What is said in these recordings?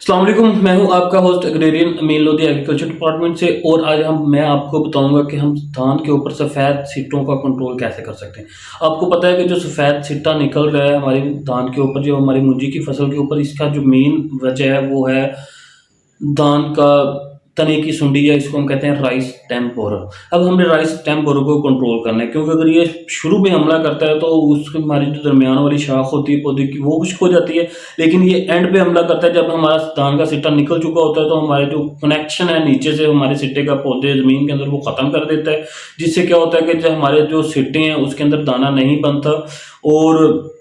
अस्सलाम वालेकुम, मैं हूं आपका होस्ट एग्रेरियन अमीन लोधी एग्रीकल्चर डिपार्टमेंट से। और आज मैं आपको बताऊंगा कि हम धान के ऊपर सफ़ेद सिट्टों का कंट्रोल कैसे कर सकते हैं। आपको पता है कि जो सफ़ेद सिट्टा निकल रहा है हमारी धान के ऊपर, जो हमारी मुंजी की फसल के ऊपर, इसका जो मेन वजह है वो है धान का तने की सुंडी, या इसको हम कहते हैं राइस स्टेम बोरर। अब हमने राइस स्टेम बोरर को कंट्रोल करना है, क्योंकि अगर ये शुरू में हमला करता है तो उसकी हमारी जो दरमियान वाली शाख होती है पौधे की, वो खुश्क हो जाती है। लेकिन ये एंड पे हमला करता है जब हमारा धान का सिट्टा निकल चुका होता है, तो हमारे जो कनेक्शन है नीचे से हमारे सिट्टे का पौधे ज़मीन के अंदर, वो ख़त्म कर देता है। जिससे क्या होता है कि जो हमारे जो सिट्टे हैं उसके अंदर दाना नहीं बनता, और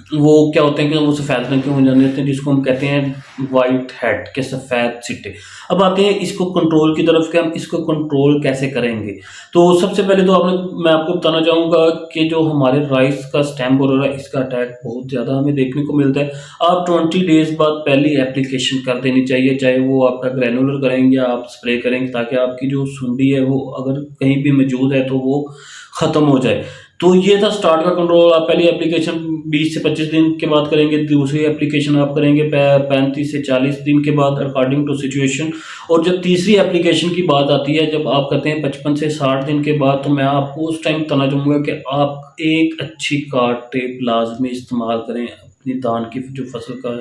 वो क्या होते हैं कि वो सफ़ेद रंग के हो जाते हैं, जिसको हम कहते हैं वाइट हेड के सफ़ेद सिट्टे। अब आते हैं इसको कंट्रोल की तरफ कि हम इसको कंट्रोल कैसे करेंगे। तो सबसे पहले तो मैं आपको बताना चाहूँगा कि जो हमारे राइस का स्टेम बोरर है, इसका अटैक बहुत ज़्यादा हमें देखने को मिलता है। आप 20 डेज़ बाद पहली एप्लीकेशन कर देनी चाहिए, चाहे वो आपका ग्रैनुलर करेंगे या आप स्प्रे करेंगे, ताकि आपकी जो सुंडी है वो अगर कहीं भी मौजूद है तो वो ख़त्म हो जाए। तो ये था स्टार्ट का कंट्रोल। आप पहली एप्लीकेशन 20 से 25 दिन के बाद करेंगे, दूसरी एप्लीकेशन आप करेंगे 35 से 40 दिन के बाद, अकॉर्डिंग टू सिचुएशन। और जब तीसरी एप्लीकेशन की बात आती है, जब आप करते हैं 55 से 60 दिन के बाद, तो मैं आपको उस टाइम बताना चाहूँगा कि आप एक अच्छी कार्ड टेप लाजमी इस्तेमाल करें अपनी धान की जो फसल का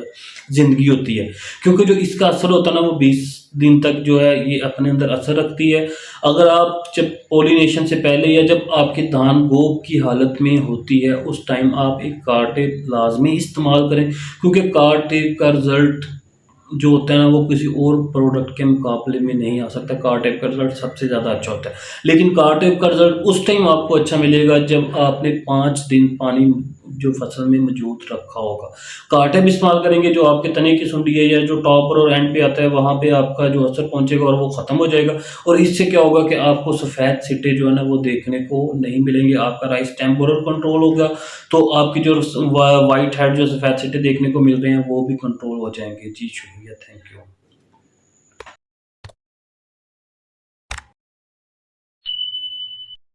ज़िंदगी होती है, क्योंकि जो इसका असर होता है ना, वो 20 दिन तक जो है ये अपने अंदर असर रखती है। अगर आप जब पॉलिनेशन से पहले या जब आपकी धान गोब की हालत में होती है, उस टाइम आप एक कार्ड टेप लाजमी इस्तेमाल करें, क्योंकि कार्ड टेप का रिज़ल्ट जो होता है ना, वो किसी और प्रोडक्ट के मुकाबले में नहीं आ सकता। कार्ड टेप का रिज़ल्ट सबसे ज़्यादा अच्छा होता है। लेकिन कार्ड टेप का रिज़ल्ट उस टाइम आपको अच्छा मिलेगा जब आपने 5 दिन पानी जो फसल में मौजूद रखा होगा। कार्ड टेप इस्तेमाल करेंगे, जो आपके तने की सुंडी है या जो टॉप पर और एंड पे आता है, वहाँ पे आपका जो असर पहुँचेगा और वो ख़त्म हो जाएगा। और इससे क्या होगा कि आपको सफ़ेद सिट्टे जो है ना वो देखने को नहीं मिलेंगे। आपका राइस स्टेम बोरर कंट्रोल होगा, तो आपकी जो वाइट हेड जो सफ़ेद सिट्टे देखने को मिल रहे हैं वो भी कंट्रोल हो जाएंगे। जी शुक्रिया, थैंक यू।